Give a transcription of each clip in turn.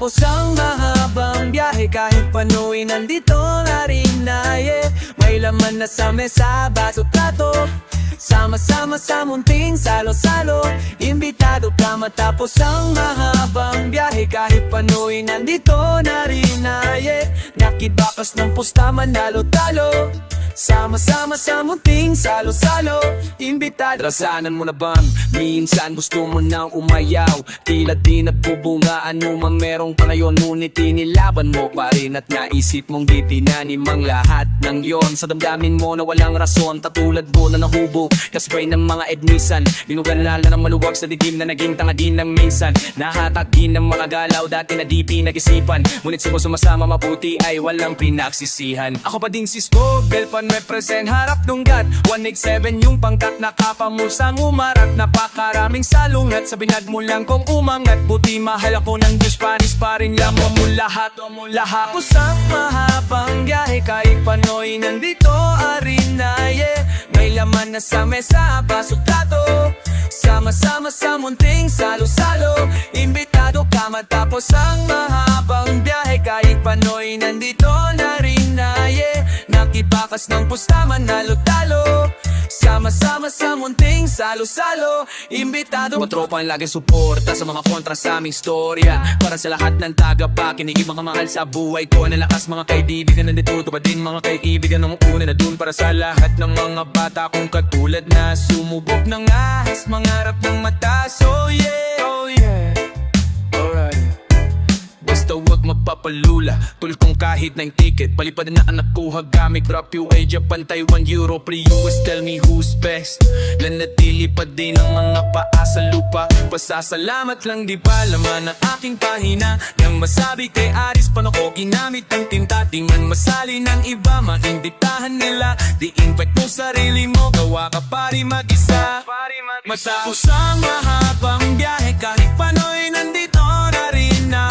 Matapos ang mahabang biyahe, kahit pano'y nandito na rin na may laman na sa mesa, baso, plato. Sama-sama sa munting salo-salo, imbitado ka. Matapos ang mahabang biyahe, kahit pano'y nandito na rin na nakibakas ng pusta, manalo-talo. Sama-sama sa munting salo-salo, imbitado. Rasanan mo na bang minsan gusto mo nang umayaw? Tila di nagbubunga anuman merong panayon, ngunit inilaban mo pa rin at naisip mong di tinanim ang lahat ng yon. Sa damdamin mo na walang rason, tatulad mo na nahubog kasabay ng mga edmisan. Dinugalala ng maluwag sa didim na naging tanga din ng minsan. Nahatak din ng mga galaw dati na di pinag-isipan, ngunit sumasama mabuti ay walang pinagsisihan. Ako pa din si Smog, Belpan represent harap nunggat 187 yung pangkat, nakapamusang umarat. Napakaraming salungat sa binag mo lang kung umangat. Buti mahal ako ng Diyos, panis pa rin lang mo lahat. Kusang mahabang biyahe, kahit pano'y nandito arin na may laman na sa mesa, baso, plato. Sama-sama sa munting salo-salo, imbitado ka. Matapos ang mahabang biyahe, kahit pano'y nandito na rin na nakibakas ng pusta, manalo-talo. Sama-sama sa munting salo-salo, imbitado. Mga tropa ang laging suporta sa mga kontra sa aming storya. Para sa lahat ng tagapakinig, mga mahal sa buhay ko, nalakas mga kaibigan, nandito pa din mga kaibigan ng una na dun. Para sa lahat ng mga bata kong katulad na sumubok ng ahas, mangarap ng mataas. Oh yeah, oh yeah. Alright. Basta wag mapapalula, tulad kong kahit na yung ticket palipad na ang nakuha gamit rap UA, Japan, Taiwan, Europe, US. Tell me who's best. Nanatili pa din ang mga paa sa lupa. Pasasalamat lang di ba laman ang aking pahina, nang masabi kay Aris paano ko ginamit ang tinta. Di man masali ng iba, mainbitahan nila. Di invite mo sarili mo, gawa ka pari mag-isa. Matapos ang mahabang biyahe, kahit pano'y nandito na rin na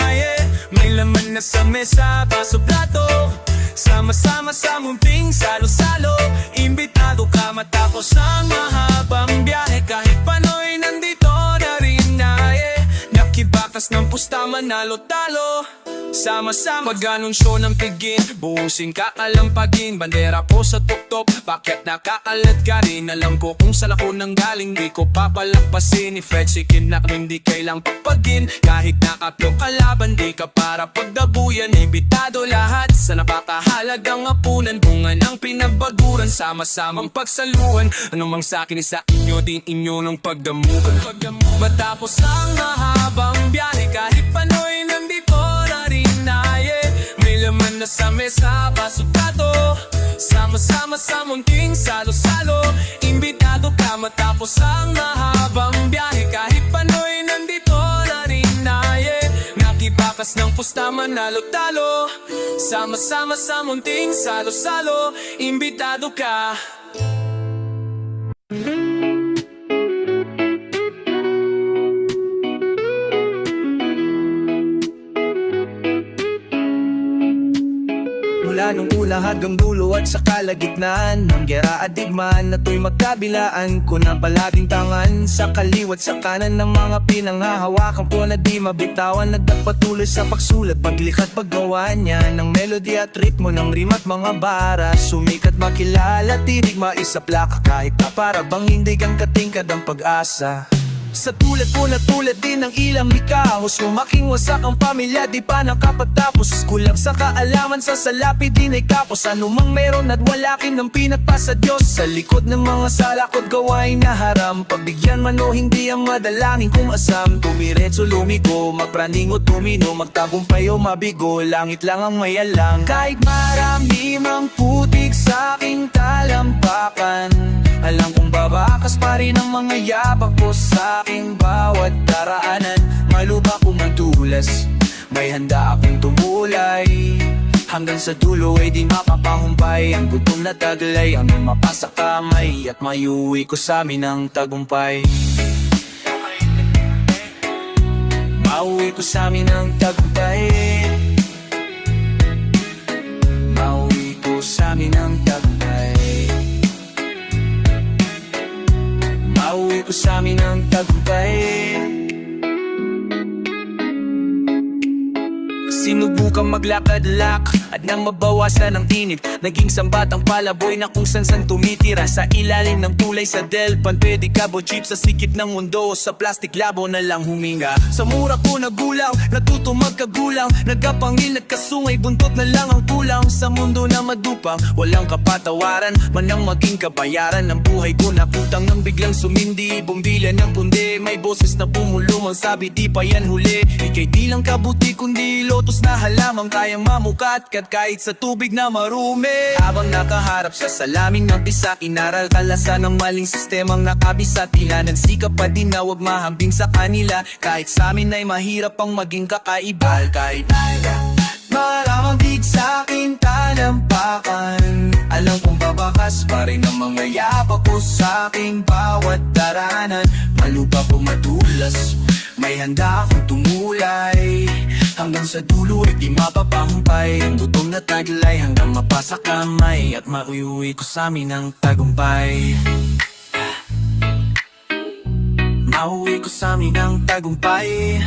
may laman na sa mesa, baso, plato. Sama-sama sa munting salo-salo, imbitado ka. Matapos ang mahabang biyahe, kahit pano'y nandito na rin na nakibakas ng pusta, manalo-talo. Sama-sama pag-anunsyo ng pigin, buong kalampagin, bandera ko sa tuktok, bakit nakakalat ka rin? Alam ko kung saan ako nang galing, di ko papalampasin. Ni Fred si Kinak, hindi kailang papagin. Kahit nakapyo kalaban, di ka para pagdabuyan. Imbitado lahat sa napakahalagang apunan, bunga ng pinabaguran, sama-samang pagsaluhan. Anumang sakin sa inyo, din inyo ng pagdamuhan. Matapos ang mahabang biyahe, kahit pano'y nandito na rin na may laman na sa mesa, baso, plato. Sama-sama sa munting salo-salo, imbitado ka. Matapos ang mahabang biyahe, kahit pano'y nandito na rin na nakibakas ng pusta, manalo-talo. Sama-sama sa munting salo-salo, imbitado ka. Mula nung una hanggang dulo at sa kalagitnaan ng gera at digmaan, na to'y magkabilaan ko na palaging tangan. Sa kaliwat sa kanan ng mga pinanghahawakan ko na di mabitawan, nagpatuloy sa pagsulat, paglikat, paggawa niya ng melody at ritmo ng rima at mga bara. Sumikat, makilala, tinig, maisa plaka, kahit na para bang hindi kang katingkad ang pag-asa. Sa tulad ko na tulad din ng ilang likahos, lumaking wasak ang pamilya, di pa nakapatapos. Kulang sa kaalaman, sa salapi din ay kapos. Anumang meron at wala kin ng pinagpa sa Diyos. Sa likod ng mga salakot, gawain na haram. Pagbigyan man o hindi ang madalangin kong asam. Tumiretso, lumiko, magpraning o tumino, magtagumpay o mabigo, langit lang ang may alang. Kahit marami mang putik sa aking talampakan, alam kong babakas pa rin ang mga yabak ko sa aking bawat daraanan. Maluba kong magdulas, may handa akong tumulay. Hanggang sa dulo ay di mapapahumpay ang gutom na taglay, ang mapasa kamay at mayuwi ko sa amin ang tagumpay. Mauwi ko sa amin ang tagumpay. Mauwi ko sa amin ang tagumpay. Mauwi ko sa amin ang tagumpay. Subukan maglakad-lak at nang mabawasan ang init, naging sambatang palaboy na kung san tumitira. Sa ilalim ng tulay sa Delpan, pwede cabo jeep sa sikip ng mundo. Sa plastic labo na lang huminga. Sa mura ko nagulaw, natuto magkagulang, nagkapangil, nagkasungay, buntot na lang ang kulang. Sa mundo na madupang, walang kapatawaran, manang maging kabayaran ng buhay ko. Naputang nang biglang sumindi, bumbilya ng pundi. May boses na pumulumang, sabi di pa yan huli. Ika'y di lang kabuti kundi lotus na halamang kayang mamukat kahit sa tubig na marumi. Habang nakaharap sa salamin ng bisa, inaral kalasan ng maling sistemang nakabisa. Tila nagsikap pa din na wag mahambing sa kanila, kahit sa amin ay mahirap pang maging kakaiba. Kahit maramang dig sa'kin talampakan, alam kong babakas pa rin ang mga yapa ko sa aking bawat daranan. Malupa ko madulas, may handa akong tumulay, hanggang sa dulo ay di mapapahumpay. Ang gutom na taglay hanggang mapasa kamay, at mauwi ko sa amin ang tagumpay. Mauwi ko sa amin ang tagumpay.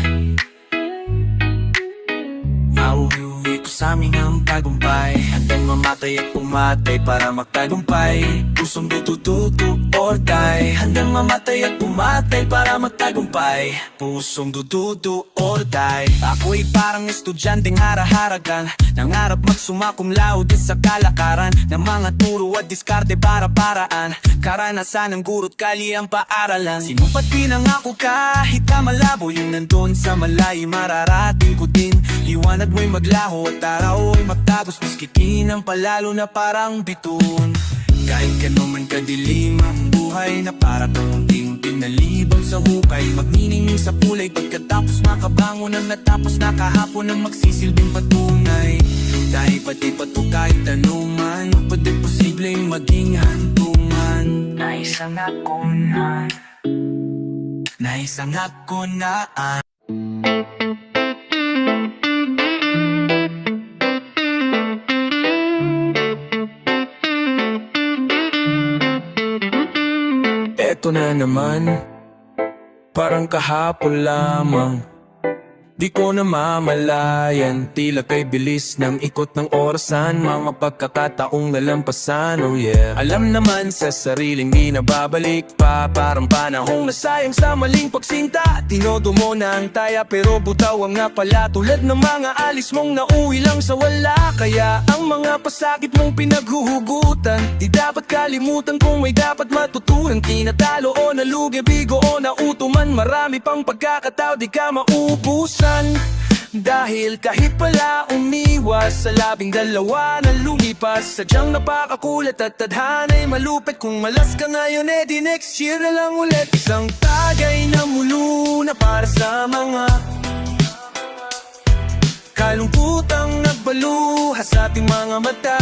Mauwi ko sa amin ang tagumpay. Handang mamatay at pumatay para magtagumpay. Pusong dudududu or die. Handang mamatay at pumatay para magtagumpay. Pusong dududu or die. Ako'y parang estudyanteng hara-haragan, nangarap magsumakum laude sa kalakaran ng mga turo at diskarte para paraan. Karanasan ng guro't kali ang paaralan. Sinupat pinangako kahit na malabo, yung nandun sa malayo mararating ko din. Liwanag mo'y maglaho at araw ay magtagos, maski kinang palalo na parang bitun. Kahit gano'n man kadilim ang buhay, na para kang unti-unti nalibang sa hukay. Magniningning sa kulay pagkatapos makabangon ang natapos na kahapon ang magsisilbing patunay. Dahil pati pato kahit anuman, pwede posibleng maging hantungan. Naisangak ko na, naisangak ko na. Eto na naman, parang kahapon lamang. Di ko namamalayan, tila kay bilis ng ikot ng orasan. Mga pagkakataong nalampasan, oh yeah. Alam naman sa sariling di nababalik pa, parang panahong nasayang sa maling pagsinta. Tinodo mo na ang taya pero butaw ang nga pala, tulad ng mga alis mong nauwi lang sa wala. Kaya ang mga pasakit mong pinaghuhugutan, di dapat kalimutan kung may dapat matutunan. Tinatalo o nalugi, bigo o nautuman, marami pang pagkakatao di ka maubusan. Dahil kahit pala umiwas sa 12 na lumipas, sadyang napakakulit at tadhana'y malupit. Kung malas ka ngayon di next year na lang ulit. Isang tagay na mulo na para sa mga kalungkutang nagbaluha sa ating mga mata,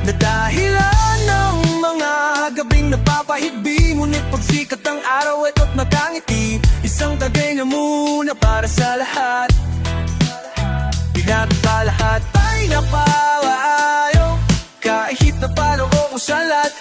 na dahilan ng mga gabing napapahigbi. Ngunit pagsikat ng araw ito't nakangiti. Isang tagay na muna para sa lahat, pinatata lahat ay napawayo. Kahit na paano o kung sa lahat,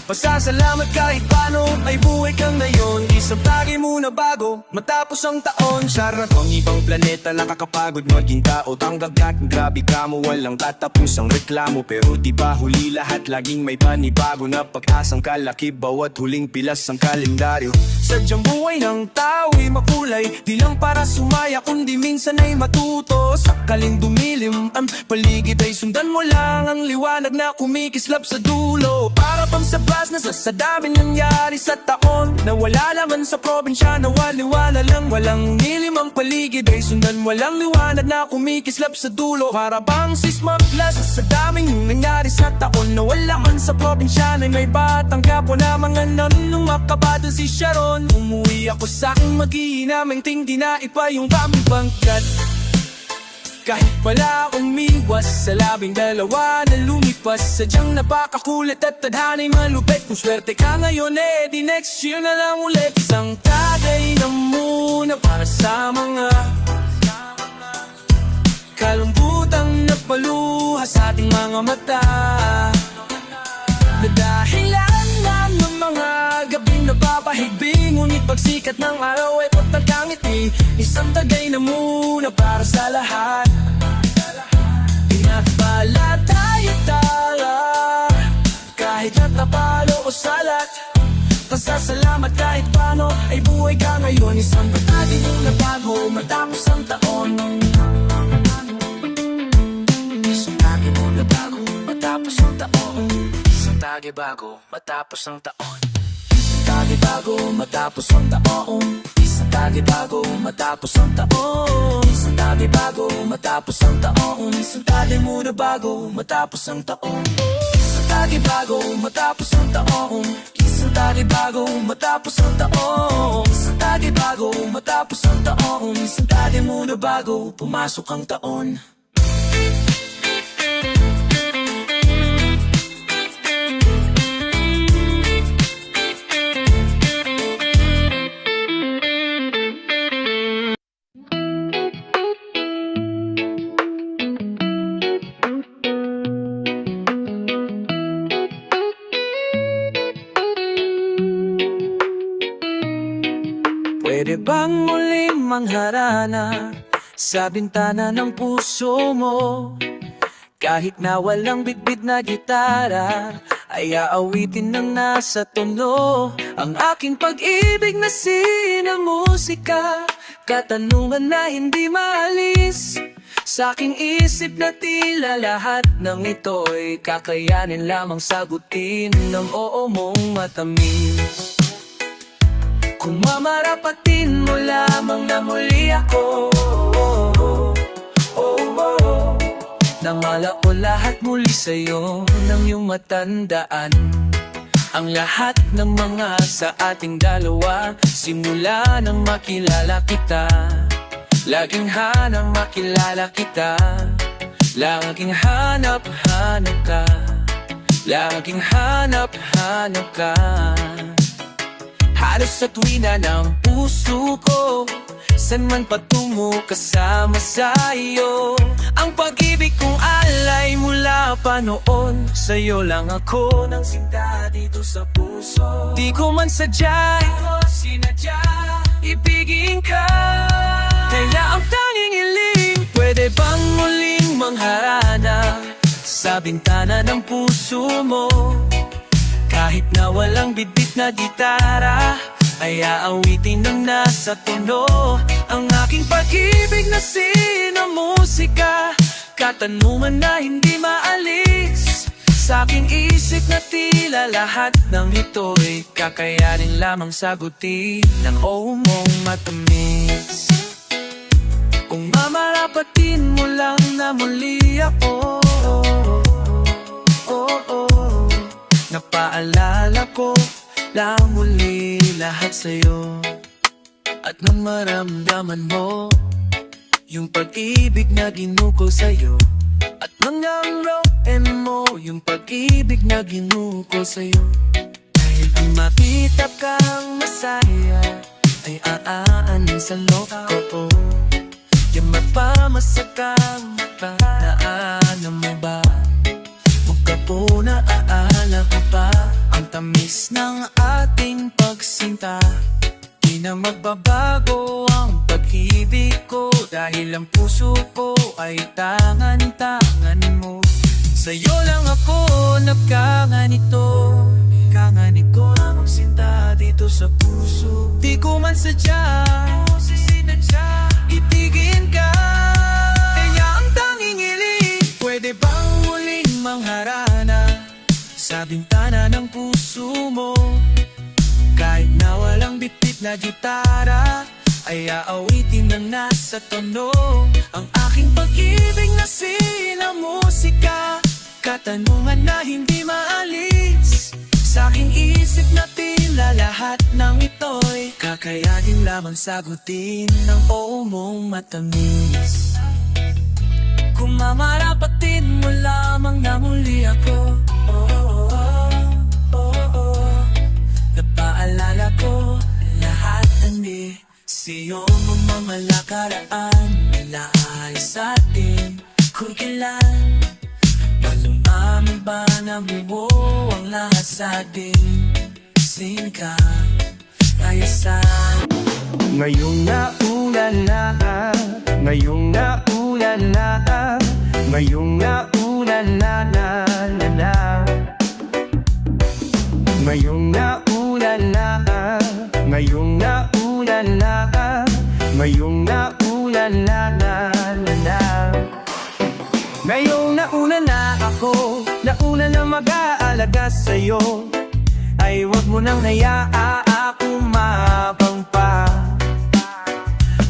pasasalamat kahit paano ay buhay kang ngayon. Isang tagay muna bago matapos ang taon. Sarap ang ibang planeta, nakakapagod maging tao. Tanggagat, grabe ka mo, walang katapusang reklamo. Pero di ba huli lahat, laging may panibago na pag-asang kalaki. Bawat huling pilas ang kalendaryo. Sadyang buhay ng tao'y makulay, di lang para sumaya kundi minsan ay matuto. Sakaling dumilim ang paligid ay sundan mo lang ang liwanag na kumikislap sa dulo. Para pang sabas na sa daming nangyari sa taon, na wala naman sa probinsya, na waliwala lang. Walang nilim ang paligid ay sundan walang liwanag na kumikislap sa dulo. Para bang sisma plus sa daming nangyari sa taon, na wala man sa probinsya, na may batang kapo na mga nung makabata si Sharon. Umuwi ako sa aking maghihinaming tingdi na iba yung aming bangkat. Kahit pala umiwas sa 12 na lumipas, sadyang napakakulit at tadhana'y malupit. Kung swerte ka ngayon di next year na lang ulit. Isang tagay na muna para sa mga kalungkutang nagpaluha sa ating mga mata, na dahilan ng mga gabing napapahigbi. Ngunit pagsikat ng araw ay patagangiti. Isang tagay na muna para sa lahat. Pinagpala tayo tala, kahit na tapalo o salat. Pasasalamat kahit paano ay buhay ka ngayon. Isang batati na bago matapos ang taon. Isang tagi mo na bago matapos ang taon. Isang tagi bago matapos ang taon. Isang tagi bago matapos ang taon. Isang tagi bago matapos ang taon. Isang tagi bago matapos ang taon. Isang tagi mo na bago matapos ang taon. Isang tagi bago matapos ang taon. Isang tagi bago matapos ang taon. Isang tagi bago matapos ang taon. Isang tagi mo na bago pumasok ang taon. Pwede bang muling mangharana sa bintana ng puso mo? Kahit na walang bitbit na gitara, ay aawitin ng nasa tono. Ang aking pag-ibig na sinamusika, katanungan na hindi maalis sa aking isip na tila lahat ng ito'y kakayanin lamang sagutin ng oo mong matamis. Kung mamarapatin mo lamang na muli ako, nang malao lahat muli sa'yo ng iyong matandaan. Ang lahat ng mga sa ating dalawa, simula nang makilala kita. Laging hanang makilala kita, laging hanap-hanap ka, laging hanap-hanap ka. Halos sa tuwina ng puso ko, san man patungo kasama sa'yo. Ang pag-ibig kong alay mula pa noon, sa'yo lang ako nang sinta dito sa puso. Di ko man sadya, sinadya, ibigin ka. Kaya ang tanging iling, pwede bang muling mangharana sa bintana ng puso mo? Kahit na walang bitbit na gitara, ay aawitin ng nasa tono. Ang aking pag-ibig na sinamusika, katanungan na hindi maalis sa aking isip na tila lahat ng ito'y kakayanin lamang sagutin ng oo mong matamis. Kung mamarapatin mo lang na muli ako, napaalala ko lang muli lahat sa'yo. At nang maramdaman mo yung pag-ibig na ginukol sa'yo, at nang amroin mo yung pag-ibig na ginukol sa'yo, dahil ang makita kang masaya ay aanin sa loko ko. Yung mapamasakang naan mo ba? Huwag po naaala ko pa ang tamis ng ating pagsinta. Di na magbabago ang pag-ibig ko, dahil ang puso ko ay tangan-tangan mo. Sa'yo lang ako nagkaganito, kaganito na magsinta dito sa puso. Di ko man sadya, sinadya, itigin ka. Kaya ang tanging iling, pwede bang muling mangharana sa bintana ng puso mo? Kahit na walang bitbit na gitara, ay aawitin ng nasa tono. Ang aking pag-ibig na sinamusika, katanungan na hindi maalis sa aking isip na tila lahat ng ito'y kakayanin lamang sagutin ng oo mong matamis. Kung mamarapatin mo lamang na muli ako, napaalala ko lahat ng desisyon mo, mga nakaraan, nalaay sa atin kung kailan. Malumaman ba na buo ang lahat sa atin? Sing ka, kaya sa ngayong nauna nauna na, ngayong nauna na, ngayong nauna na, ngayong nauna na, ngayong nauna na, ngayong nauna na. Ngayong nauna na ako, nauna na mag-aalaga sa'yo, ay wag mo nang hayaan umabang pa.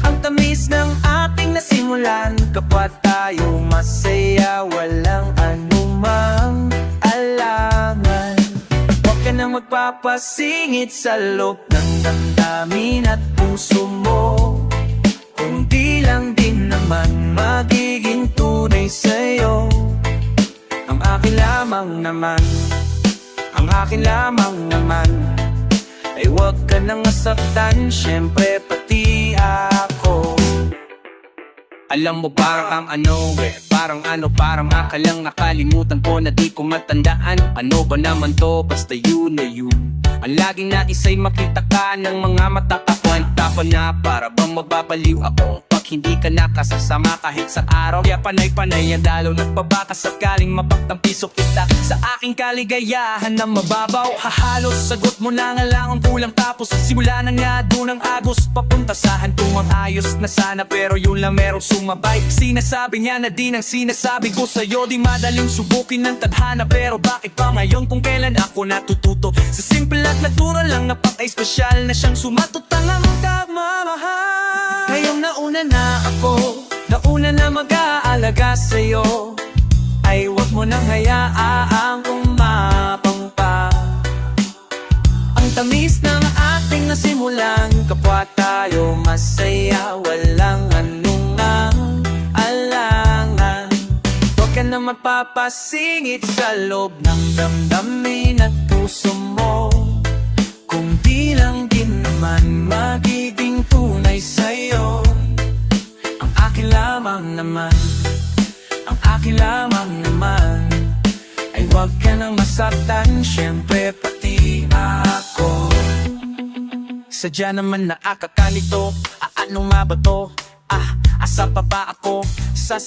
Ang tamis ng ating nasimulan, kapwa tayo masaya, walang anumang alangan. Huwag ka nang magpapasingit sa loob ng damdamin at puso mo, kung di lang din naman magiging tunay sa'yo. Ang akin lamang naman, ang akin lamang naman, ay huwag ka nang masaktan, syempre pati ako. Alam mo parang parang akalang nakalimutan ko na di ko matandaan. Ano ba naman to, basta yun na yun. Ang laging nais ay makita ka ng mga mata ka. Kwenta ko na para bang mababaliw ako pag hindi ka nakasasama kahit sa araw. Kaya panay-panay ang dalaw nagpabaka sakaling mapagtampiso kita sa aking kaligayahan na mababaw. Hahalos sagot mo na nga lang ang kulang, tapos simula na nga doon ang agos papunta sa hantungang ayos na sana, pero yun lang merong sumabay. Sinasabi niya na din ang sinasabi ko sa'yo, di madaling subukin ng tadhana, pero bakit pa ngayon kung kailan ako natututo sa simple at natural lang na patay special na siyang sumatot ang pagmamahal. Ngayong nauna na ako, nauna na mag-aalaga sa'yo, ay wag mo nang hayaang umabang pa. Ang tamis ng ating nasimulan, kapwa tayo masaya, walang anumang alangan. Huwag ka na magpapasingit sa loob ng damdamin at puso mo, kung di lang din naman magiging tunay sa'yo. Ang akin lamang naman, ang akin lamang naman, ay huwag ka nang masaktan, syempre pati ako. Sadya naman nakakakalito, ano nga ba to? Asa pa ba ako? Sa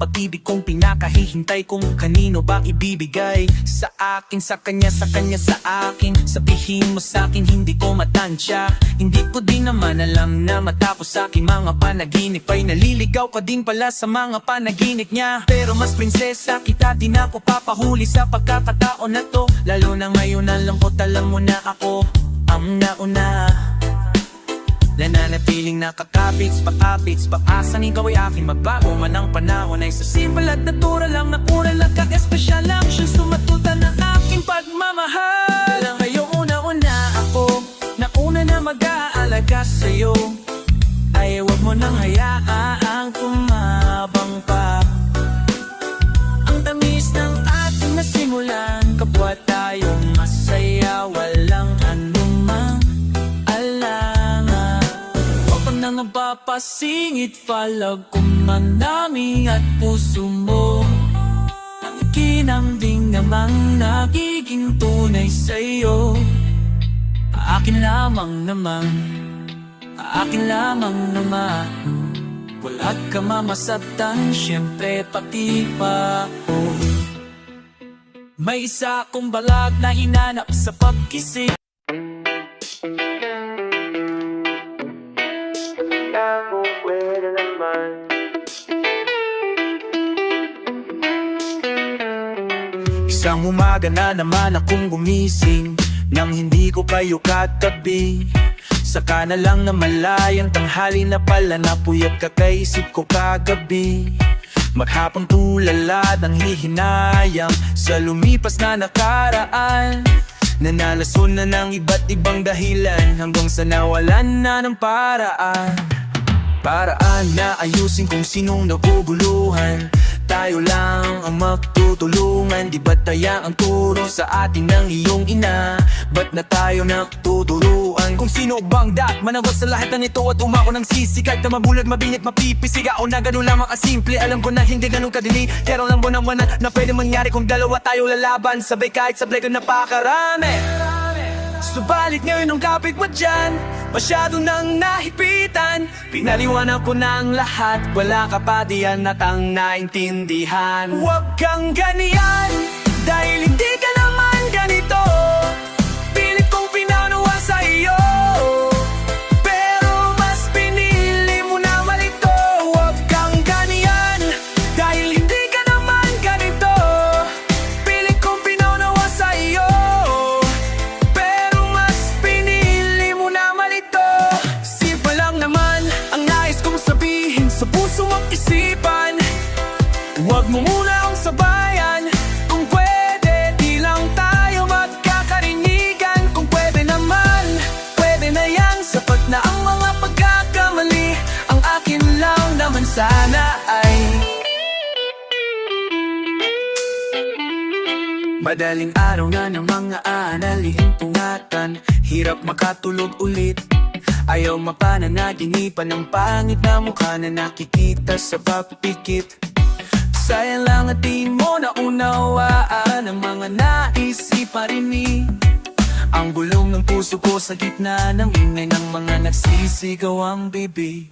pag-ibig kong pinakahihintay, kung kanino ba ibibigay? Sa akin, sa kanya, sa akin. Sabihin mo sa akin, hindi ko matansya. Hindi ko din naman alam na matapos sa aking mga panaginip ay naliligaw ka din pala sa mga panaginip niya. Pero mas prinsesa kita, di na ako papahuli sa pagkakataon na to. Lalo na ngayon ang lambot, alam mo na ako ang nauna. Nananatiling nakakapits, pag-asa ikaw ay aking magbago man ang panahon, ay sa simple at natural lang na kural at kag-espesyal lang siyang sumatutan ng aking pagmamahal. Ngayong una-una ako, nauna na mag-aalaga sa'yo, ay huwag mo nang hayaang tumabang pa. Ang tamis ng ating nasimulan, kapwa tayong masaya, walang anumang alangan. Huwag ka nang napapasingit, falag kumanami at puso mo, ang kinambing namang nagiging tunay sa'yo. Akin lamang naman, akin lamang naman, wala ka mamasaktan, syempre pati pa ako. May isa akong balag na hinanap sa pag-isip. Isang umaga na naman akong gumising nang hindi ko kayo katabi. Saka na lang na malayang tanghali na pala, napuyat kakaisip ko kagabi. Maghapong tulala ng hihinayang sa lumipas na nakaraan. Nanalason na ng iba't ibang dahilan hanggang sa nawalan na ng paraan. Paraan na ayusin kung sinong naguguluhan. Tayo lang ang magtutulungan. Di ba't taya ang turo sa atin ng iyong ina? Ba't na tayo nagtuturuan? Kung sino bang managot sa lahat na nito at umako ng sisi? Kahit na mabulag, mabingit, mapipisig ako na ganun lamang kasimple. Alam ko na hindi ganun kadili, pero lang buwan na pwede mangyari kung dalawa tayo lalaban. Sabay kahit sablay ka napakarami. Subalit ngayon ang kapit mo dyan, Masyado nang nahipitan, pinaliwanag ko na ang lahat. Wala ka pa diyan at ang naintindihan. Huwag kang ganyan, dahil hindi ka naman ganito. Pilit kong pinanawa sa iyo, pero mas pinili mo na malito. Huwag kang ganyan, dahil hindi ka naman ganito. Pilit kong pinanawa sa iyo, pero mas pinili mo na malito. Simple lang naman ang nais kong sabihin sa puso at isipan. Huwag mo muna akong sabayan. Kung pwede, di lang tayo magkakarinigan. Kung pwede naman, pwede na yan. Sapat na ang mga pagkakamali. Ang akin lang naman sana ay madaling araw na ng mga aanalihing tungatan. Hirap makatulog ulit, ayaw mapananaginipan ng pangit na mukha na nakikita sa papikit. Sayang lang at di mo naunawaan ang mga naisipan rin. Ang bulong ng puso ko sa gitna ng ingay ng mga nagsisigaw ang bibig.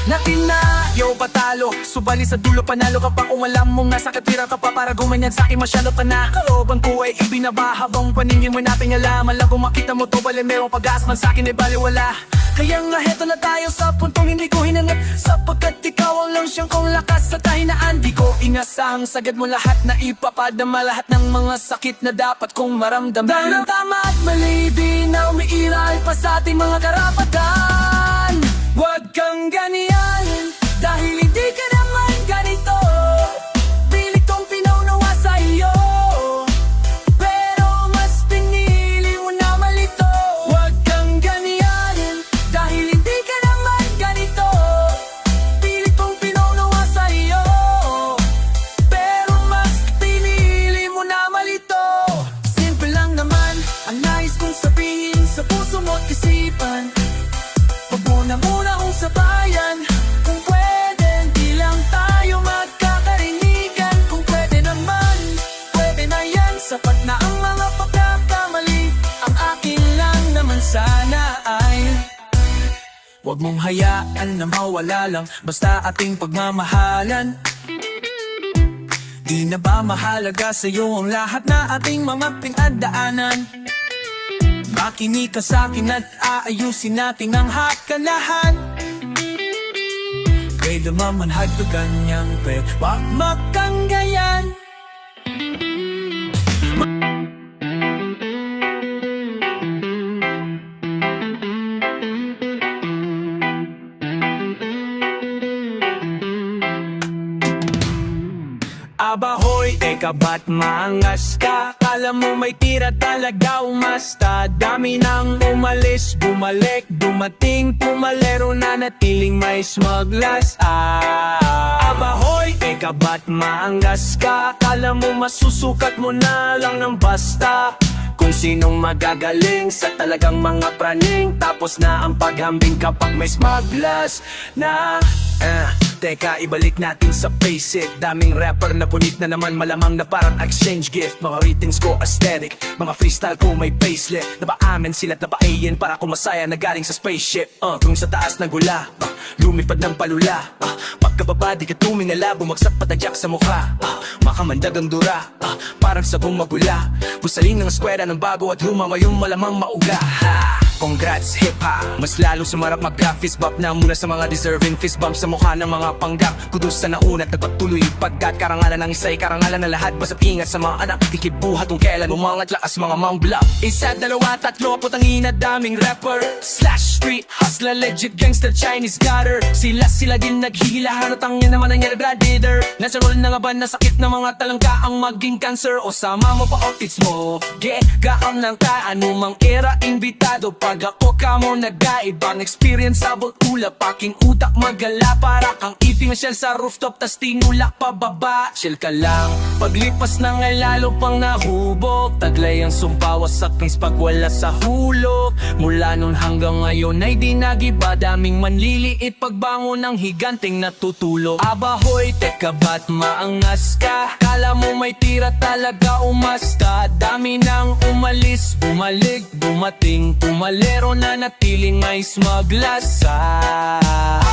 Nakinayaw patalo, subali sa dulo panalo ka pa. Kung alam mong nasa katwira ka pa, para gumanyan sa'kin masyado pa na. Kalooban ko ay ibinaba habang paningin mo natin alaman lang. Kung makita mo to, bali merong pag-asa man sa'kin ay baliwala. Kaya nga heto na tayo sa puntong hindi ko hinanap, sapagkat ikaw ang lang siyang kong lakas sa kahinaan. Di ko inasahang sagad mo lahat na ipapadama lahat ng mga sakit na dapat kong maramdaman. Dahil ang tama at mali, di na umiiral pa sa ating mga karapatan. Huwag kang ganyan, dahil hindi ka naman ganito. Pilit kong pinaunawa sa iyo, pero mas pinili mo na malito. Huwag kang ganyan, dahil hindi ka naman ganito. Pilit kong pinaunawa sa iyo, pero mas pinili mo na malito. Simple lang naman ang nais kong sabihin sa puso mo't isipan. Huwag muna akong sabayan. Kung pwede, di lang tayo magkakarinigan. Kung pwede naman, pwede na yan. Sapat na ang mga pagkakamali. Ang akin lang naman sana ay huwag mong hayaan na mawala lang, basta ating pagmamahalan. Di na ba mahalaga sa'yo ang lahat na ating mga pinagdaanan? Makinig ka sa'kin at aayusin natin ang hakalahan. Kaya naman hagdagan niyang wag makanggayan. Abahoy, teka ba't maangas ka? Kala mo may tira talaga umasta. Dami nang umalis, bumalik, dumating, pumalero na natiling may smuglas. Abahoy, teka ba't maangas ka? Kala mo masusukat mo na lang ng basta. Kung sinong magagaling sa talagang mga praning, tapos na ang paghambing kapag may smuglas na. Teka, ibalik natin sa basic. Daming rapper na punit na naman, malamang na parang exchange gift. Mga ratings ko aesthetic, mga freestyle ko may payslip. Naba-amen sila't naba-alien para kumasaya na galing sa spaceship. Kung sa taas na gula, lumipad ng palula. Pagkababa di ka tumingala, bumagsak patagyak sa mukha. Makamandag ang dura, parang sabong magula. Busaling ng eskwela ng bago at luma, ngayong malamang mauga. Congrats hip-hop, mas lalong sumarap mag-fist bump na muna sa mga deserving fist bump sa mukha ng mga panggap. Kudus sa naunat nagpatuloy pagkat karangalan ng isa'y karangalan na lahat. Basta't ingat sa mga anak, tikibuhat kung kailan umangat lakas mga mambla. Isa, dalawa, tatlo, putangina, daming rapper slash street hustler, legit gangster, Chinese gutter. Sila din naghihilahan at ang yan naman ang gradider. Natural na nga ba na sakit ng mga talangka ang maging cancer? O sama mo pa outfits mo, gaan ng kaanumang era, imbitado. Pag ako kamo nag-aibang experience, sabot ulap, aking utak magala. Para kang iping shell sa rooftop, tas tinulak pababa. Chill ka lang, paglipas na nga lalo pang nahubog. Taglay ang sumpawas sa kings pag wala sa hulog. Mula nun hanggang ngayon ay di nagiba, daming manliliit pagbangon ng higanting natutulog. Abahoy, teka ba't maangas ka? Kala mo may tira talaga umasta. Dami nang umalis, bumalik, dumating, pumalit. metalero na natiling may smaglasa.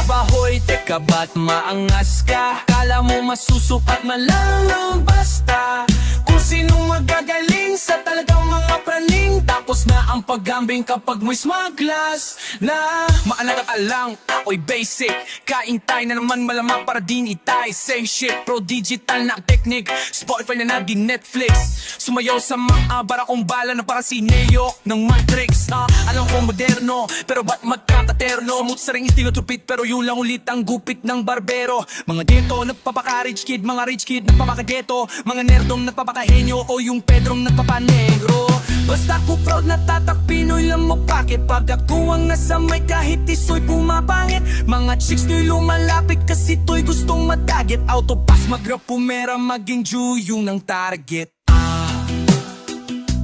Abahoy, teka ba't maangas ka? Kala mo masusukat man lang basta. Kung sinong magagaling sa talagang mga praning. Tapos na ang paggambing kapag mo'y smaglas na. Maalala ka lang, ako'y basic. Kaintay na naman malamang para din itay. Same shit, pro digital na ang technique. Spotify na di Netflix. Sumayaw sa mga bara kong bala na parang si Neo ng Matrix. Alam ko moderno, pero ba't magkakaterno? Smooth sa ring estilo tupit, pero yun lang ulit ang gupit ng barbero. Mga dito, nagpapaka-rich kid. Mga rich kid, nagpapaka-ghetto. Mga nerdong nagpapaka-henyo o yung Pedrong nagpapanegro. Basta ko proud na tatak Pinoy lang mo bakit. Pag ako ang nasa may kahit iso'y pumapangit. Mga chicks nyo'y lumalapit kasi to'y gustong matarget. Autopass, mag-rap pumera, maging Jew ng target.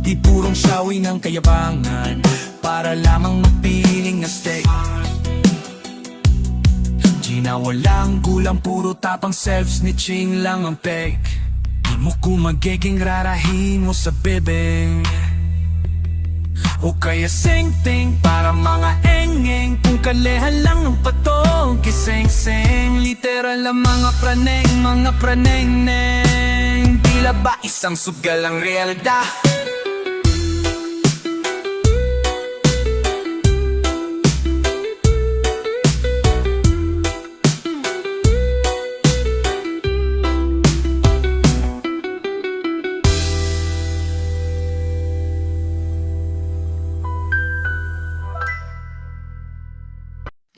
Di purong shawing ng kayabangan para lamang mapiling na steak. Gina walang gulang, puro tapang self-snitching lang ang peg. Di mo ko magiging rarahin mo sa bebeng. O kaya sing-ting para mga engeng. Kung kalehan lang ng patong kiseng-seng. Literal ang mga praneng-neng. Tila ba isang sugal ang realidad?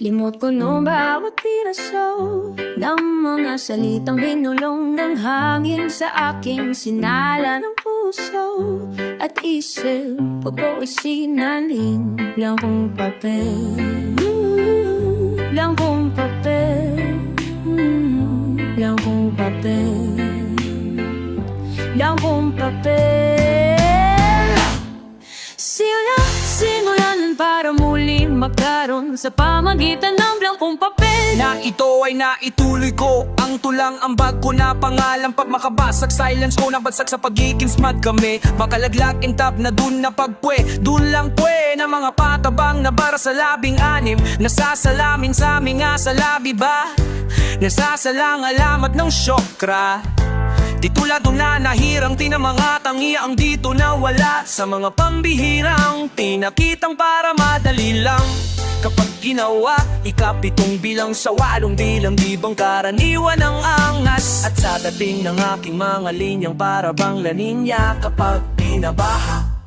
Limot ko no bawat piraso ng mga salitang binulong ng hangin sa aking sinala ng puso at isip. Pagko isinaling lang kong papel, lang kong papel, lang kong papel, lang kong papel. Simulan para muli magkaroon sa pamagitan ng blankong papel. Na ito ay naituloy ko ang tulang ambag ko na pangalan. Pag makabasag silence ko nabagsak sa pagiging smart kami. Makalaglag in top na dun na pagpwe. Dun lang pwe na mga patabang na bara sa labing-anim. Nasasalamin sa aming nga sa labi ba? Nasasalang alamat ng syokra. Di tulad nung nanahirang tinamanga tangiang dito na wala. Sa mga pambihirang tinakitang para madali lang. Kapag ginawa, ikapitong bilang sa walong bilang. Di bang karaniwan ang angas? At sa dating ng aking mga linyang para bang laninya kapag binabaha.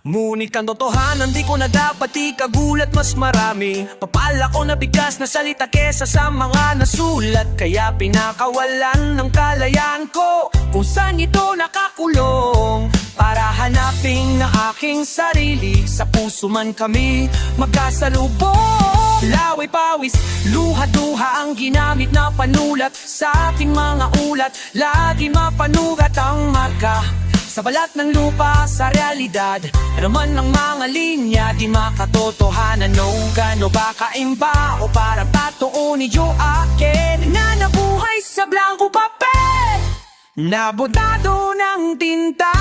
Ngunit ang totohanan di ko na dapat ikagulat mas marami. Papala ko na bigas na salita kesa sa mga nasulat. Kaya pinakawalan ng kalayaan ko kung saan ito nakakulong. Para hanapin na aking sarili. Sa puso man kami magkasalubong. Laway pawis, luha-duha ang ginamit na panulat. Sa ating mga ulat, lagi mapanugat ang marka. Sa balat ng lupa, sa realidad naman ng mga linya, di makatotohanan. No, gano ba kaimba o parang tatuon ni Joe akin na nabuhay sa blanco papel, nabotado ng tinta.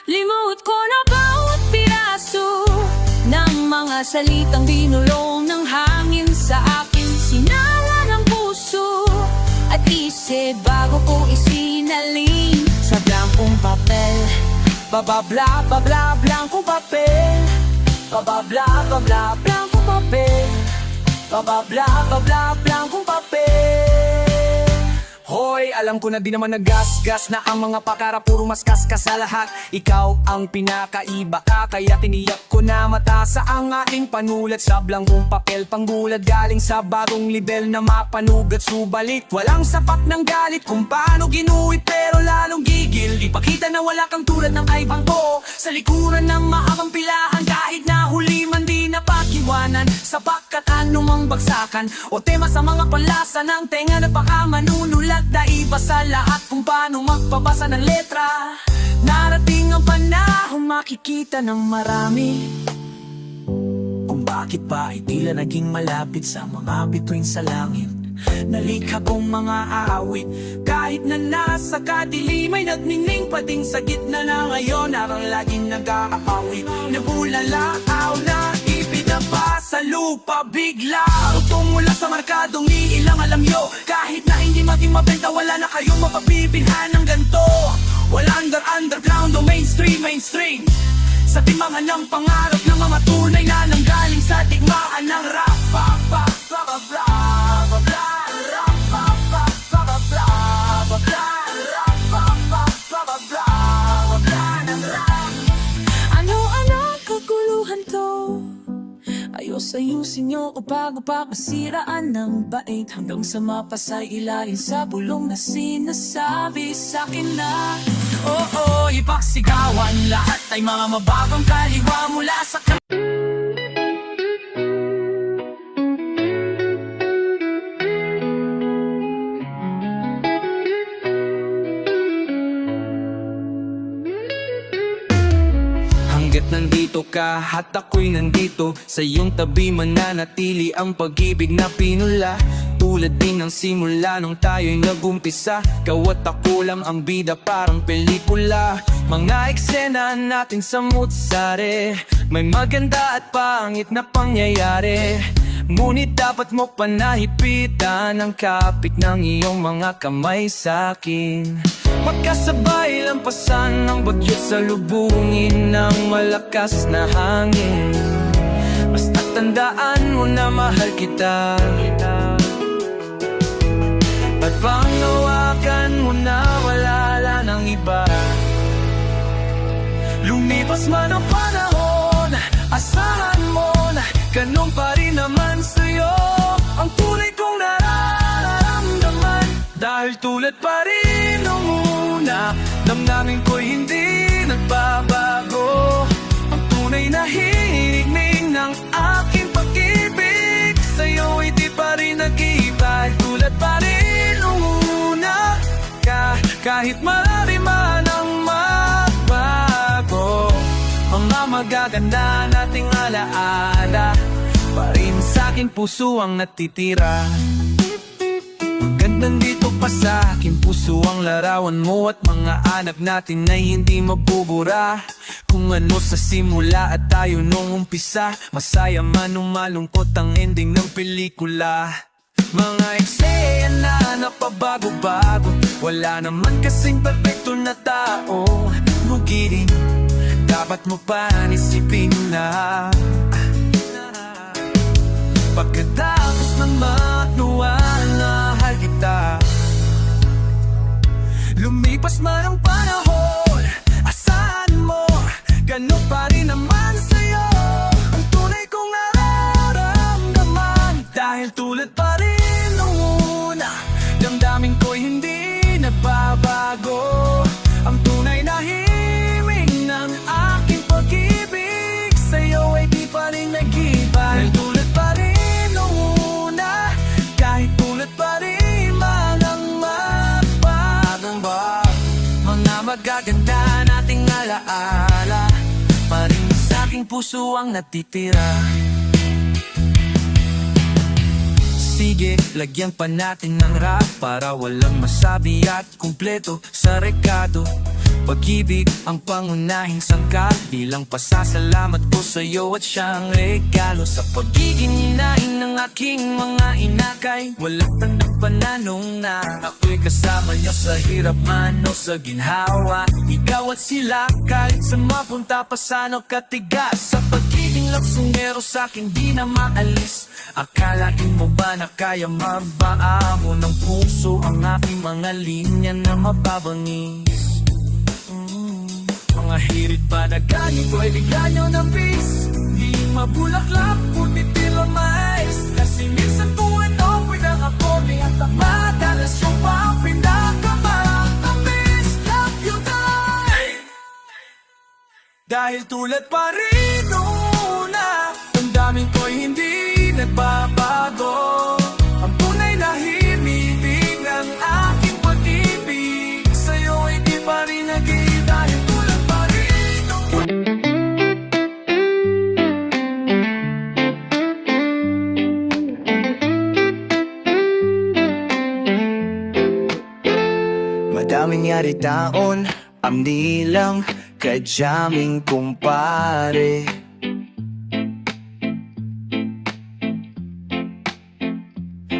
Limot ko na bawat piraso ng mga salitang binulong ng hangin sa akin sinala ng puso at isip bago ko isinaling sa blankong papel. Bababla, babla, blankong papel. Bababla, babla, blankong papel. Bababla, babla, blankong papel. Hoy, alam ko na di naman nagasgas na ang mga pakara puro mas kaskas sa lahat. Ikaw ang pinakaiba ka, kaya tiniyak ko na matasa ang aking panulat sa blankong papel. Panggulat galing sa bagong level na mapanugat. Subalit walang sapat ng galit kung paano ginuhit pero lalong gigil. Ipakita na wala kang tulad ng kaibang ko sa likuran ng mahabang pilahan. Kahit na huli man di napakiwanan sapagkat anumang bagsakan o tema sa mga palasa ng tenga na baka manunulat. Daiba sa lahat kung paano magpabasa ng letra. Narating ang panahon makikita ng marami kung bakit ba ay tila naging malapit sa mga bituin sa langit. Nalikha kong mga aawit kahit Kahit na nasa kadilim ay nagninning pa ding sa gitna na ngayon. Narang laging nag-aawi, nabulalaw na ipinapa sa lupa bigla. Utong mula sa markadong iilang alam nyo, kahit na hindi maging mabenta, wala na kayong mapapipinhan ng ganto. Wala underground o mainstream sa timangan ng pangarap ng mga tunay na nanggaling sa digmaan ng rap. Ano kaguluhan to? Ayos-ayusin nyo o bago pa masiraan ng bait, hanggang sa mapasay ilalim sa bulong na sinasabi sa'kin na Oo, ipagsigawan lahat ay mga mababang kaliwa mula sa Hanggat nandito ka at ako'y nandito, sa iyong tabi mananatili ang pag-ibig na pinula. Tulad din ng simula nung tayo'y nag-umpisa, ikaw at ako lang ang bida parang pelikula. Mga eksena natin sa mutsari, may maganda at pangit na pangyayari. Ngunit dapat mo panahipitan ang kapit ng iyong mga kamay sa'kin. Magkasabay lampasan ng bagyo sa lubungin ng malakas na hangin. Basta tandaan mo na mahal kita, at panghawakan mo na wala ng iba. Lumipas man ang panahon, asahan mo na ganun pa rin naman sa'yo ang tunay kong nararamdaman. Dahil tulad pa rin nung una, damdamin ko'y hindi nagbabago. Ang tunay na hinihiling ng aking pag-ibig sa'yo ay di pa rin nag-iba. Tulad pa rin nung una, kahit marami man ang magbago. Mga magaganda nating alaala pa rin sa'king puso ang natitira. Hanggang nandito pa sa aking puso ang larawan mo, at mga anak natin ay hindi mabubura. Kung ano sa simula at tayo nung umpisa, masaya man o malungkot ang ending ng pelikula. Mga eksena na pabago-bago, wala naman kasing perfecto na tao. Mugiling, dapat mo pa nisipin na pagkatapos ng magluwa, mahal kita. Lumipas man ang panahon, asahan mo, ganun pa rin naman sa'yo ang tunay kong nararamdaman. Dahil tulad pa rin nung una, damdamin ko'y hindi nagbabago. Ang tunay na himig ng aking pag-ibig sa'yo ay di pa rin nag-iba. Dahil tulad pa rin nung una, kahit tulad pa rin man ang magbago. Mga magaganda nating alaala pa rin sa'king puso ang natitira. Sige, lagyan pa natin ng rap para walang masabi at kumpleto sa rekado. Pag-ibig ang pangunahing sangkap, bilang pasasalamat ko sa'yo at siyang regalo. Sa pagiging inahin ng aking mga inakay, walang tandang pananong na ako'y kasama niyo sa hirap man o sa ginhawa. Ikaw at sila kahit sa mapunta pa saan o katigas. Sa pagiging laksungero sa'kin di na maalis. Akalain mo ba na kaya mabaamo ng puso ang aking mga linya na mababangis? Mga hirit pa na galing ko'y bigla nyo ng bis. Di mabulaklak, puti tila mais. Kasi minsan tuwan ako'y nakapote at ang madalas yung pang pinakamatamis. Love you die. Dahil tulad pa rin noon na damdamin ko'y hindi nagbabago. Ang tunay na himig ng aking pag-ibig sa'yo ay di pa rin nag-iba. Dahil tulad pa rin noon. Madaming yari taon, amni lang kadyaming kumpare.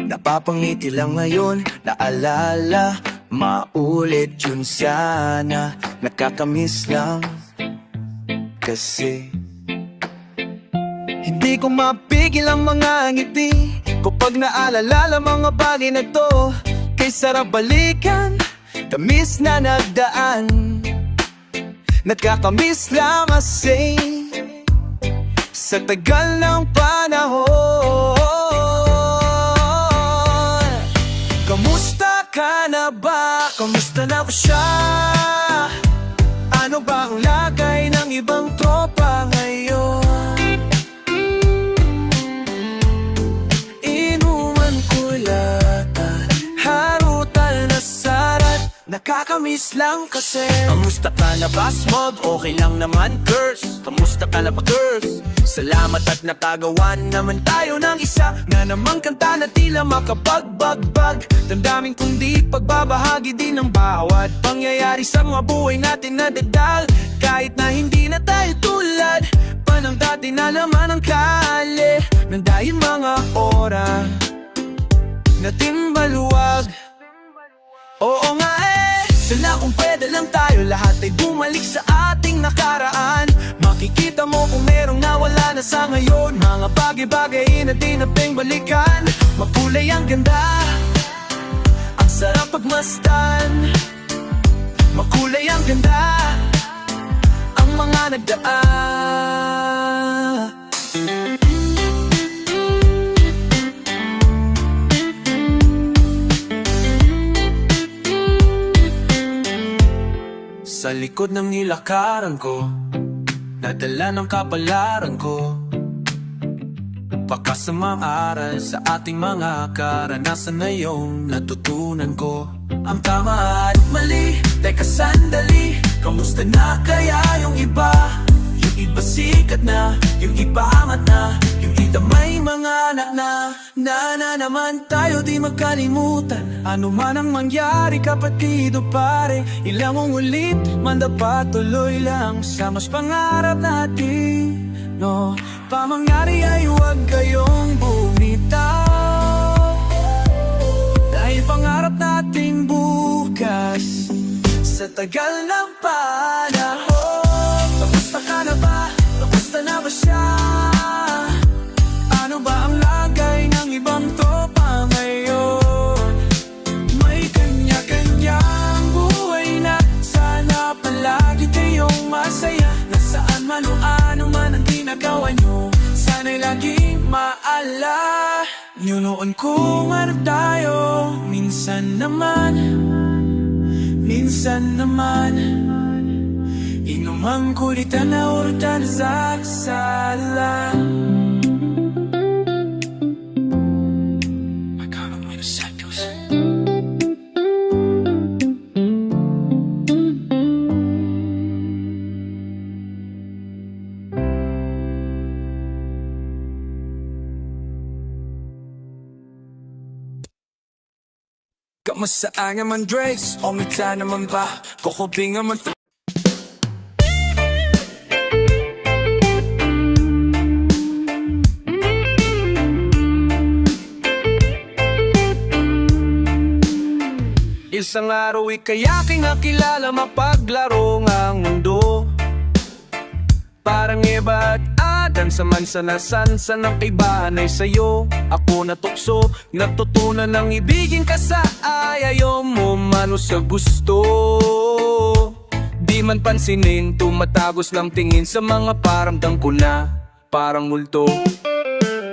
Napapangiti lang ngayon, naalala, maulit yun sana. Nakakamiss lang kasi hindi ko mapigil ang mga ngiti kapag naalala mga bagay na to. Kay sarap balikan, tamis na nagdaan. Nakakamiss lang kasi sa tagal ng panahon. Kamusta ka na ba? Kamusta na ba siya? Ano ba ang lagay ng ibang tropa ngayon? Inuman ko lata, harutan na sarat. Nakakamiss lang kasi. Kamusta ka na ba, smog? Okay lang naman, curse. Kamusta ka na ba, curse? Salamat at nakagawan naman tayo ng isa nga namang kanta na tila makapagbagbag. Damdamin kundi pagbabahagi din ng bawat pangyayari sa mga buhay natin na dadal. Kahit na hindi na tayo tulad pa ng dati na naman ang kali ng dahil mga oras natin baluwag. Oo nga sana kung pwede lang tayo lahat ay bumalik sa ating nakaraan. Makikita mo kung merong nawala na sa ngayon, mga bagay-bagay na di napeng balikan. Makulay ang ganda, ang sarap pagmasdan. Makulay ang ganda, ang mga nagdaan. Sa likod ng nilakaran ko, nadala ng kapalaran ko. Baka sa mga aral sa ating mga karanasan na iyong natutunan ko. Ang tama at mali, teka sandali, kamusta na kaya yung iba? Yung iba sikat na, yung iba angat na, yung iba may mga anak na naman tayo di magkalimutan. Ano man ang mangyari kapatid o pare, ilang mong ulit man dapat tuloy lang sa mas pangarap natin. No, pamangyari ay huwag kayong bumitaw, dahil pangarap natin bukas sa tagal ng panahon. Kamusta ka na ba? Kamusta na ba siya? Ano ba ang lagay ng ibang tropa ngayon? May kanya-kanyang buhay na, sana palagi kayong masaya. Nasaan man o ano man ang ginagawa nyo, sana'y laging maala nyo noon kung ano tayo. Minsan naman inumang kulitan na urutan sa sala. Kamusta naman Drakes? O mita naman ba? Kukubing naman isang araw kaya kinakilala mapaglaro ngang mundo. Parang Eva at Adan sa mansanasan ng kaibahan ay sa'yo ako natukso. Natutunan ng ibigin ka sa ayaw mo mano sa gusto. Di man pansinin, tumatagos lang tingin sa mga paramdam ko na parang multo.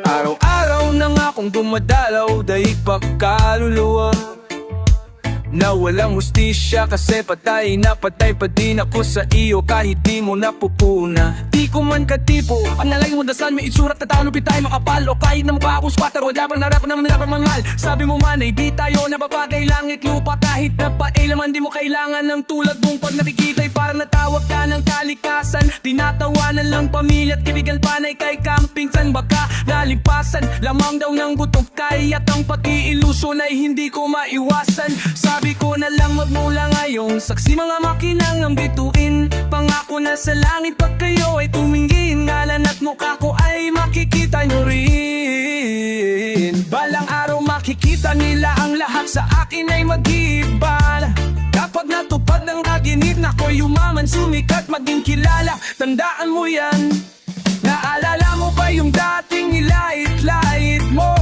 Araw-araw na nga akong dumadalaw, daig pagkaluluwa na walang hustisya, kasi patay na patay pa din ako sa iyo kahit di mo napupuna. Di ko man katipo, ang nalagay mo dasan may itsurat na talo pitay makapal. O kahit na mukha akong squatter, wala pang narap naman nila mangal. Sabi mo man ay di tayo nababagay langit lupa, kahit na pailaman di mo kailangan ng tulad mong pag nakikita'y parang natawag ka ng kalikasan. Tinatawanan lang pamilya at kaibigan, panay kay camping san baka nalipasan lamang daw ng gutom, kaya't ang pag-iilusyon ay hindi ko maiwasan. Sa Sabi ko na lang magmula ngayong saksi mga makinang ang bituin. Pangako na sa langit pag kayo ay tumingin, ngalan at mukha ko ay makikita nyo rin. Balang araw makikita nila ang lahat sa akin ay mag-iiba. Kapag natupad ng aginip na ko'y yumaman, sumikat, maging kilala. Tandaan mo yan. Naalala mo ba yung dating nilait-lait mo?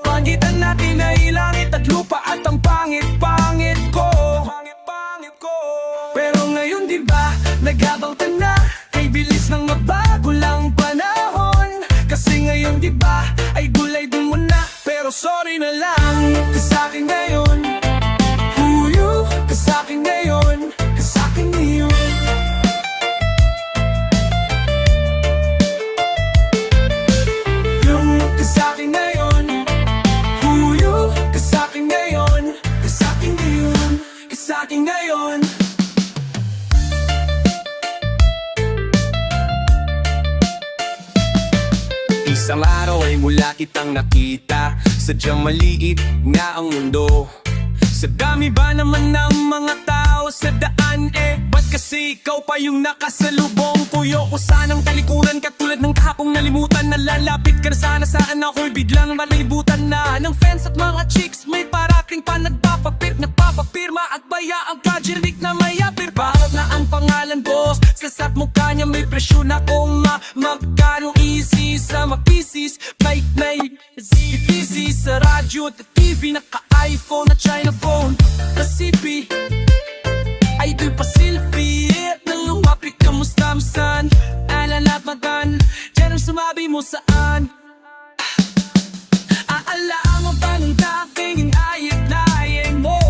Pagitan natin ay langit at lupa at ang pangit-pangit ko. Pero ngayon di ba nagabang ka na? Kay bilis ng magbago lang panahon. Kasi ngayon di ba ay gulay din mo na. Pero sorry na lang kasa'kin ngayon. Huyo kasa'kin ngayon. Kasa'kin ngayon. Kasa'kin ngayon, huyo, kasa'kin ngayon, kasa'kin ngayon, kasa'kin ngayon. Isang araw ay mula kitang nakita, sadyang maliit nga ang mundo. Sa dami ba naman ng mga tao sa daan ba't kasi ikaw pa yung nakasalubong? Puyo ko sanang talikuran katulad ng kahapong nalimutan. Nalalapit ka na sana saan ako'y biglang malibutan na ng fans at mga chicks. May parating pa nagpapapirma at baya ang kajirik na may apir. Bakit na ang pangalan boss? Sasat mukha niya may presyo na kung magkano easy sa mag-pieces. May easy sa radyo at TV, naka-iPhone at China phone. Kasi idol pa selfie nang lumapit kamusta mo san? Alalat magan, dyan ang sumabi mo saan? Aalaala mo ba ng dating inayit-laying mo?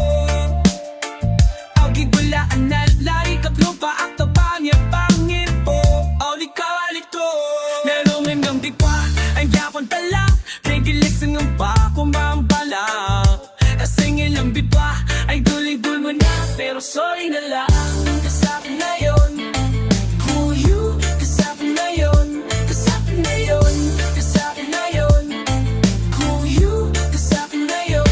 Awgig walaan na larik at lupa at tabangit-bangit po. Awlik-kalik to merong hanggang di pa ang yapon pala. Kaya gilising ang ba kumambala. Kasingin lang di ba ay dulig-dul mo na. Pero sorry na lang kasa'kin ngayon. Huyo kasa'kin ngayon. Kasa'kin ngayon. Kasa'kin ngayon. Huyo kasa'kin ngayon.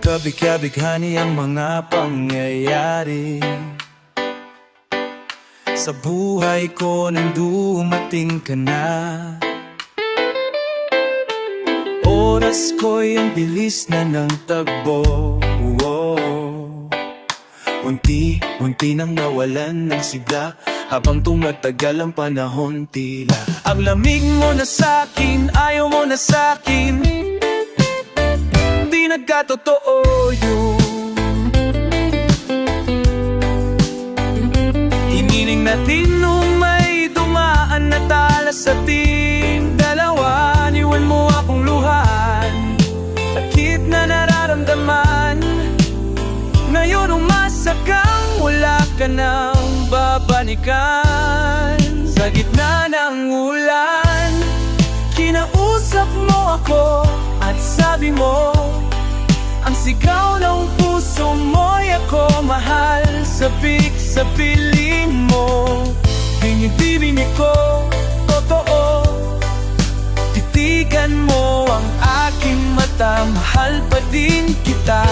Kabig-kabighani ang mga pangyayari sa buhay ko nang dumating ka na. Oras ko'y ang bilis na ng tagbo. Unti-unti nang nawalan ng sigla habang tumatagal ang panahon tila. Ang lamig mo na sa'kin, ayaw mo na sa'kin. Di nagkatotoo yun. Hiniling natin nung may dumaan na tala sa ating dalawa. Niwan mo akong luhan, sakit na nararamdaman. Ngayon umasa kang wala ka nang babalikan. Sa gitna ng ulan, kinausap mo ako at sabi mo, ang sigaw ng puso mo'y ako mahal. Sabik sa piling mo, binibini ko, totoo. Titigan mo ang aking mata, mahal pa din kita.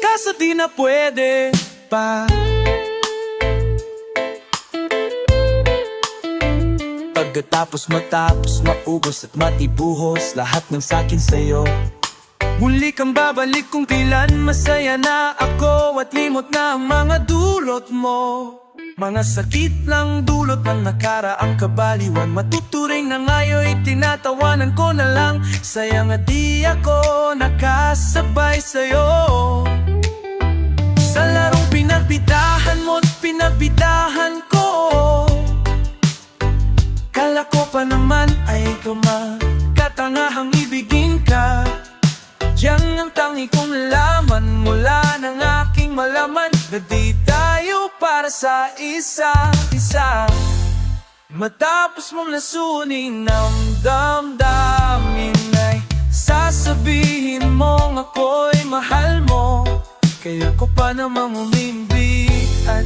Kaso di na pwede pa. Pagkatapos matapos maubos at matibuhos lahat ng sakin sa'yo, muli kang babalik kung kailan masaya na ako at limot na ang mga dulot mo. Mga sakit lang dulot ng nakaraang kabaliwan, matuturing na ngayon tinatawanan ko na lang. Sayang at di ako nakasabay sa'yo sa larong pinagbidahan mo't pinagbidahan ko. Kala ko pa naman ay ikaw makatangahang ibigin ka. Diyan ang tangi kong nalaman mula ng aking malaman na di tayo para sa isa't isa. Matapos mong lasunin ang damdamin ay sasabihin mong ako'y mahal mo. Kaya ko pa namang umimbi at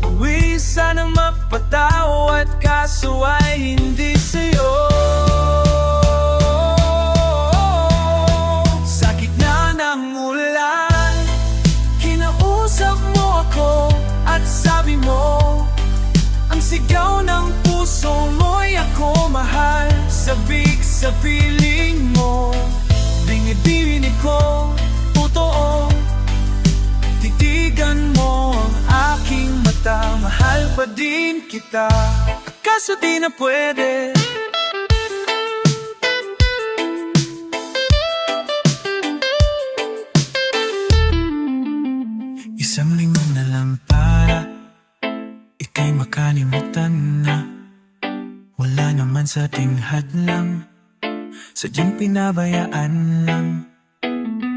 uwi sana mapatawad, kaso ay hindi sa'yo. Sa gitna ng ulan, kinausap mo ako at sabi mo, ang sigaw ng puso mo'y ako mahal. Sabik sa piling mo, binibinig ko, totoo. Titigan mo ang aking mata, mahal pa din kita, kaso di na pwede. Isang linggo na lang para ika'y makalimutan na. Wala naman sa ating hadlang, sadyang pinabayaan lang.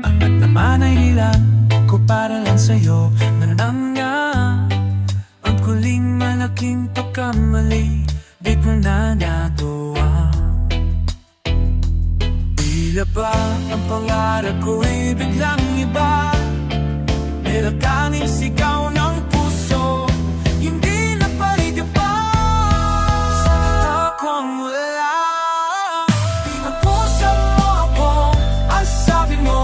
Angat naman ay nilang ko para lang sa'yo. Manang nga ang huling malaking pagkamali, di ko na nagawa. Tila ba ang pangarap ko'y biglang iba? Nilakaning sigaw ng puso, hindi na paligaba. Sa akong wala, pinapusa mo ako, ang sabi mo.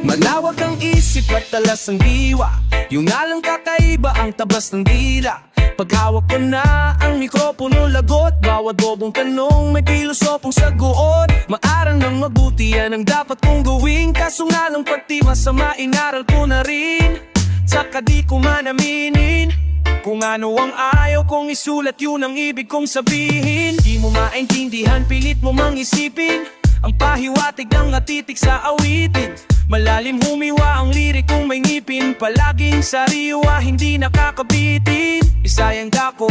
Malawak ang isip at talas ang diwa, yung alang kakaiba ang tabas ng dila. Paghawak ko na ang mikropono, lagot bawat bobong tanong, may pilosopong sagot. Maaral ng mabuti yan ang dapat kong gawin, kaso nga lang pati masama inaral ko na rin. Tsaka di ko man aminin kung ano ang ayaw kong isulat, yun ang ibig kong sabihin. Di mo maintindihan, pilit mo mang isipin ang pahiwatig ng atitik sa awitin. Malalim humiwa ang lirik kong may ngipin, palaging sariwa, hindi nakakabitin. Isayang dako,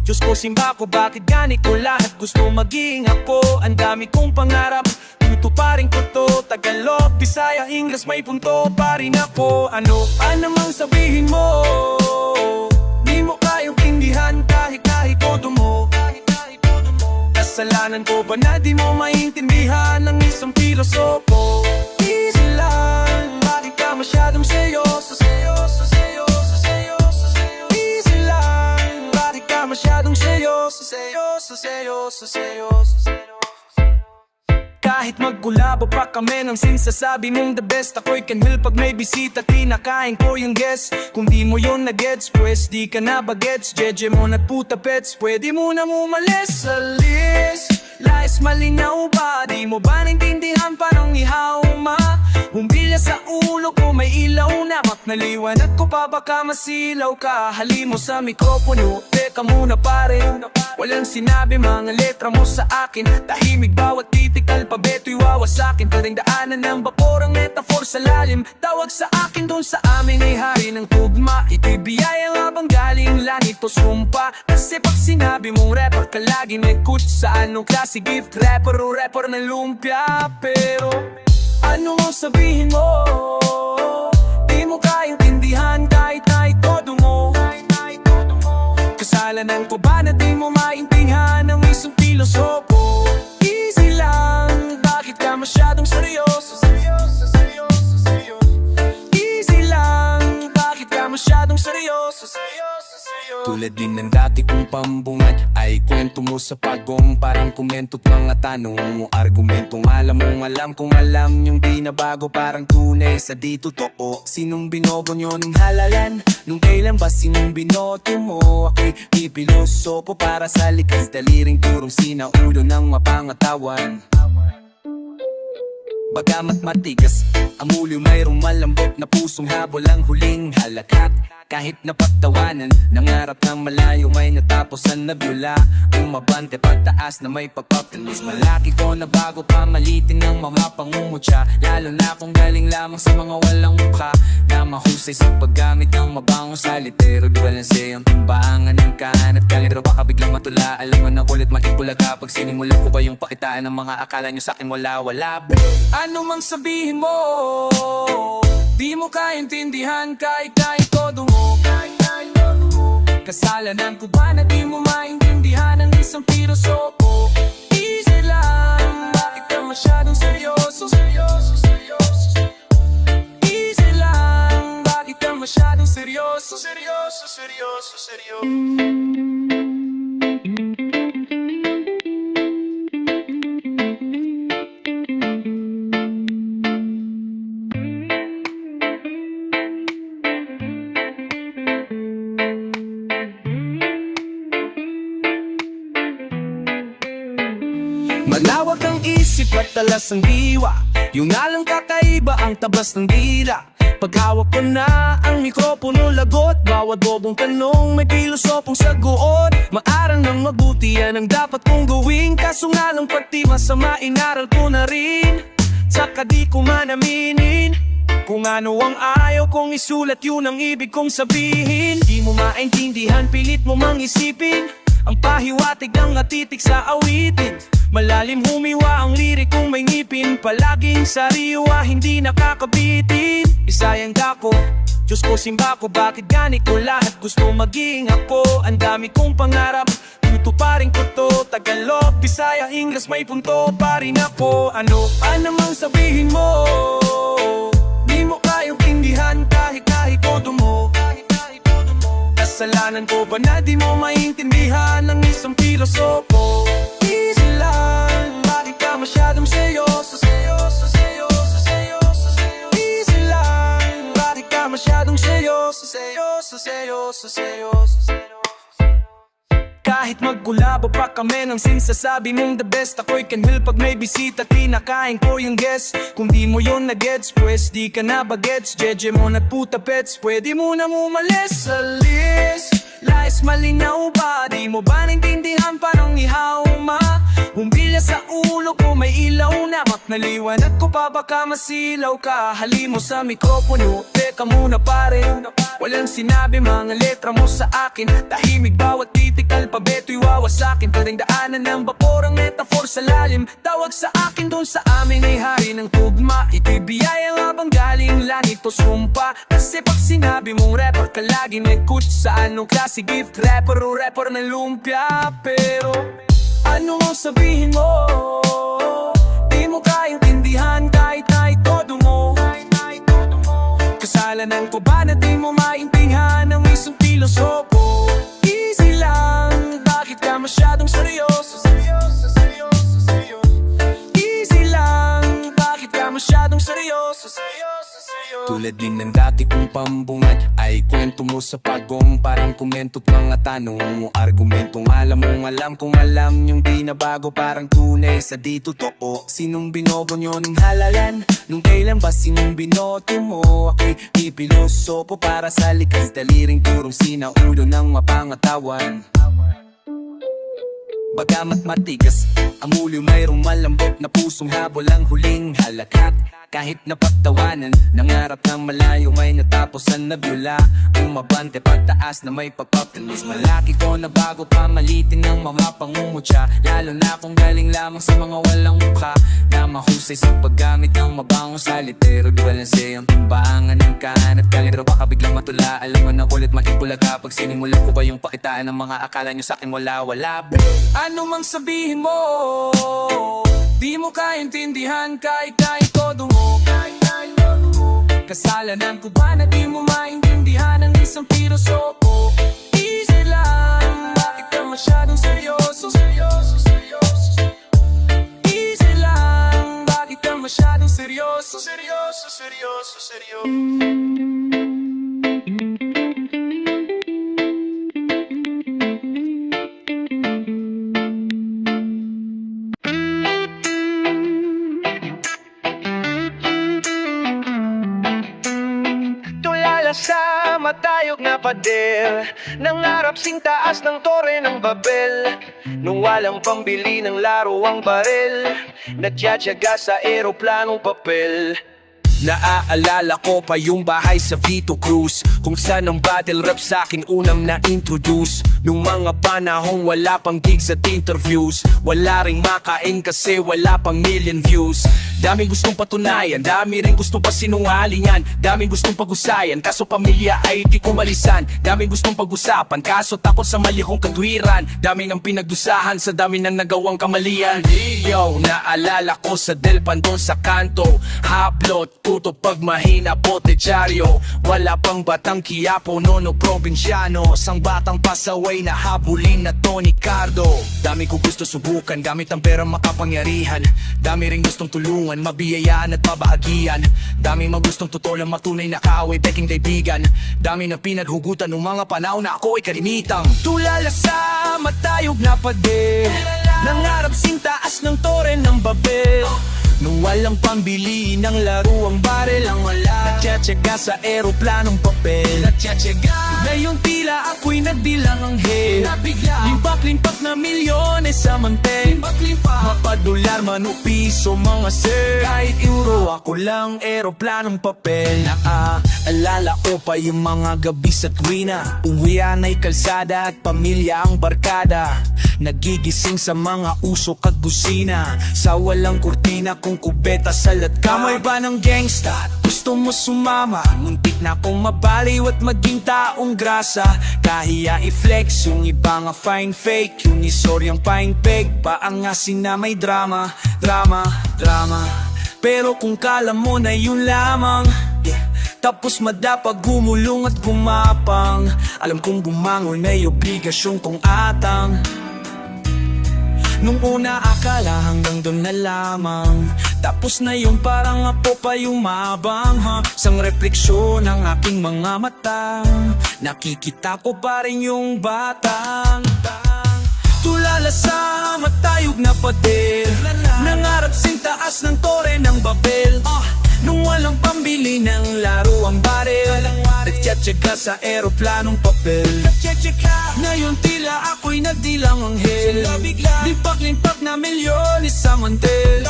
Diyos ko simba ko, bakit ganito lahat gusto maging ako? Ang dami kong pangarap, tutuparin ko to. Tagalog, Bisaya, Ingles, may punto pa rin ako. Ano namang sabihin mo, di mo kayang tindihan kahit todo mo. Kasalanan ko ba na di mo maintindihan ang isang pilosopo? Easy lang, bakit ka masyadong seryoso? Easy lang, bakit ka masyadong seryoso? Kahit magkulabo pa kami ng sinsasabi mong the best, ako'y can help pag may bisita, kinakain ko yung guest. Kung di mo yun na-gets, pues di ka na bagets. Jeje mo na puta pets, pwede mo na umalis sa list. Lies malinaw ba? Di mo ba naintindihan parang ihaw ma? Humbilya sa ulo ko, may ilaw na maknaliwanag ko pa, baka masilaw ka. Hali mo sa mikropono, teka muna pare. Walang sinabi mga letra mo sa akin, tahimik bawat titik, alpabeto'y wawasakin. Taring daanan ng vapor ang metaphor sa lalim. Tawag sa akin dun sa amin ay hari ng tugma. Ito'y biyaya nga bang galing langit o sumpa? Kasi pag sinabi mong rapper ka lagi may kutsa, sa anong klase gift? Rapper o rapper ng lumpia? Pero ano ang sabihin mo? Di mo kayang tindihan kahit todo mo. Kasalanan ko ba na di mo maintindihan ang isang pilosopo? Easy lang, bakit ka masyadong seryoso? Easy lang, bakit ka masyadong seryoso? Tulad din ng dati kong pambungad, ay kwento mo sa pagong parang komento't mga tanong mo. Argumentong alam mong alam kung alam yung di na bago, parang tunay sa di totoo. Sinong binobo nyo ng halalan? Nung kailan ba sinong binoto mo? Ako'y di pilosopo para sa likas, daliring turong sinaulo ng mapangatawan. Bagamat matigas ang ulo, mayroong malambot na pusong habol ang huling halakat. Kahit napagtawanan, nangarap ng malayo, may nataposan na biyula. Umabante pagtaas na may pagpaptalis. Malaki ko na bago pamalitin ng mga pangungutya, lalo na kung galing lamang sa mga walang mukha na mahusay sa paggamit ng mabangong salitero. Balanse ang timbangan ng kanan at kalidro, baka biglang matula. Alam mo na kulit makipulaga pag sinimulan ko ba yung pakitaan ng mga akala nyo sa'kin wala. Ano mang sabihin mo, di mo kaintindihan kahit todo mo. Kasalanan ko ba na di mo maintindihan ang isang pilosopo? Easy lang, bakit ka masyadong seryoso? Easy lang, bakit ka masyadong seryoso? Malawak ang isip at talas ang diwa, yung alang kakaiba ang tabas ng dila. Paghawak ko na ang mikropono, lagot bawat bobong tanong, may pilosopong sagot. Maaral ng mabuti, yan ang dapat kong gawin. Kaso nga lang pati masama, inaral ko na rin. Tsaka di ko man aminin kung ano ang ayaw kong isulat, yun ang ibig kong sabihin. Di mo maintindihan, pilit mo mang isipin ang pahiwatig ng atitik sa awitin. Malalim humiwa ang lirik kung may ngipin, palaging sariwa, hindi nakakabitin. Isayang dako, Diyos ko simba ko, bakit ganito lahat gusto maging ako? Ang dami kong pangarap, tutuparin ko to. Tagalog, Bisaya, Ingles, may punto pa rin ako. Ano mang sabihin mo, di mo kayang tindihan kahit todo mo. Kasalanan ko ba na di mo maintindihan ang isang pilosopo? Easy lang, bakit ka masyadong seryoso? Easy lang, bakit ka masyadong seryoso? Kahit magkulabo pa kami ng sinsasabi mong the best, ako'y kanhil pag may bisita, kinakain ko yung guest. Kung di mo yun na-gets, pues di ka na bagets. Jeje mo na puta pets, pwede mo na umalis sa list. Lies malinaw ba? Di mo ba naintindihan parang ihaw ma? Humbilya sa ulo ko, may ilaw na maknaliwanag ko pa, baka masilaw ka. Hali mo sa mikropono, teka muna pare. Walang sinabi mga letra mo sa akin. Tahimik bawat titik, alpabeto'y wawasakin. Taring daanan ng vapor, ang metaphor sa lalim. Tawag sa akin doon sa amin ay hari ng tugma. Ito'y biyaya nga bang galing langit o sumpa? Kasi pag sinabi mong rapper ka lagi may kuts sa anong klase gift, rapper o rapper ng lumpia. Pero ano ang sabihin mo, di mo kayang tindihan kahit todo mo. Kasalanan ko ba na di mo maintindihan ang isang pilosopo? Easy lang, bakit ka masyadong seryoso? Easy lang, bakit ka masyadong seryoso? Tulad din ng dati kong pambungad, ay kwento mo sa pagong parang komento't mga tanong mo. Argumentong alam mong alam kung alam yung di na bago, parang tunay sa di totoo. Sinong binobo nyo ng halalan? Nung kailan ba sinong binoto mo? Ako'y di pilosopo para sa likas, daliring turong sinaulo ng mapangatawan. Bagamat matigas ang ulo, mayroong malambot na pusong habol ang huling halakat. Kahit napagtawanan, nangarap ng malayo, may nataposan na biyula. Umabante pagtaas na may pagpaptalis. Malaki ko na bago pamalitin ng mga pangungutya, lalo na kung galing lamang sa mga walang mukha na mahusay sa paggamit ng mabangong salitero. Balanse ang timbangan ng kanan at kalidro, baka biglang matula. Alam mo na kulit makipulaga pag sinimulan ko ba yung pakitaan ng mga akala nyo sa'kin wala. Ano mang sabihin mo, di mo kaintindihan kahit todo mo. Kasalanan ko ba na di mo maintindihan ang isang pilosopo? Easy lang, bakit ka masyadong seryoso? Easy lang, bakit ka masyadong seryoso? pader Nangarap sing taas ng tore ng Babel Nung walang pambili ng laro ang baril Nagtsatsaga sa eroplanong papel Naaalala ko pa yung bahay sa Vito Cruz Kung saan ang battle rap sa'kin unang na-introduce Nung mga panahong wala pang gigs at interviews Wala ring makain kasi wala pang million views Daming gustong patunayan, dami rin gustong pasinungalingan Daming gustong pag-usayan, kaso pamilya ay di ko malisan Daming gustong pag-usapan, kaso takot sa mali kong katwiran Daming ang pinagdusahan sa dami ng nagawang kamalian Yo, naalala ko sa Del Pandon sa kanto Hablot, puto pag mahina botedyaryo Wala pang batang Quiapo, nono probinsyano Sang batang pasaway na habulin na Tony Cardo Dami ko gusto subukan, gamit ang pera makapangyarihan Dami rin gustong tulungan, mabiyayaan at pabahagian Dami magustong tutulan, matunay na kaaway, beking kaibigan Dami na pinaghugutan ng mga panahon na ako ay kalimitang Tulala sa matayog na pader Nangarap sing taas ng tore ng Babel Nung walang pambili ng laro ang baril ang wala Nagtsatsaga sa eroplanong papel Nagtsatsaga Ngayon tila ako'y nagdilang anghel Nabigla Limpak-limpak na milyones sa mantel Mapadolar man o piso mga sir Kahit euro ako lang eroplanong papel Naaalala ko pa yung mga gabi sa tuwina Uwian ay kalsada at pamilya ang barkada Nagigising sa mga usok at busina Sa walang kurtina kung kubeta salat ka Kamay ba ng gangsta? Gusto mo sumama? Muntik na akong mabaliw at maging taong grasa Kahiya i-flex yung iba nga fine fake Yung isoryang fine peg Paangasin na may drama Pero kung kala mo na yun lamang Tapos madapag gumulong at gumapang Alam kong bumangon may obligasyon kong atang Nung una akala hanggang doon na lamang Tapos na yung parang apo pa yung mabang Sang refleksyon ng aking mga mata Nakikita ko pa rin yung batang Tulala sa matayog na pader Nangarap sing taas ng tore ng Babel Nung walang pambili ng laro ang baril Nagtsatsaga sa eroplanong papel Ngayon tila ako'y nagdilang anghel Limpak-limpak na milyones sa mantel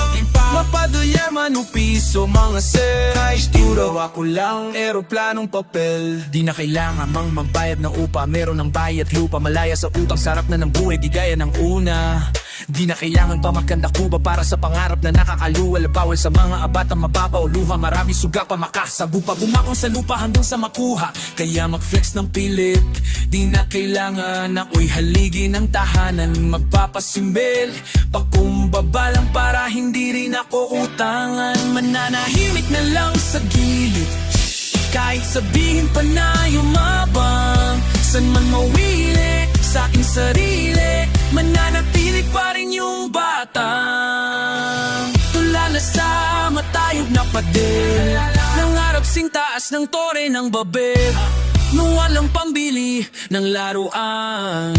Mapadolyar man o piso mga sir Kahit turo ako lang eroplanong papel Di na kailangan mang magbayad ng upa Meron ng bayad lupa malaya sa utang Sarap na ng buhay di gaya ng una Di na kailangan pa magkanda kuba para sa pangarap na nakakaluwal Bawal sa mga abata mababaw luha Marami suga pa makasagupa Bumakong sa lupa hanggang sa makuha Kaya mag-flex ng pilit Di na kailangan ako'y haligi ng tahanan Magpapasimbel Pakumbaba lang para hindi rin ako utangan Mananahimik na lang sa gilid Kahit sabihin pa na yumabang San man mawili sa aking sarili Mananatili pa rin yung batang Tulala sa matayog na pader Nangarap sing taas ng tore ng Babel Nung walang pambili ng laruan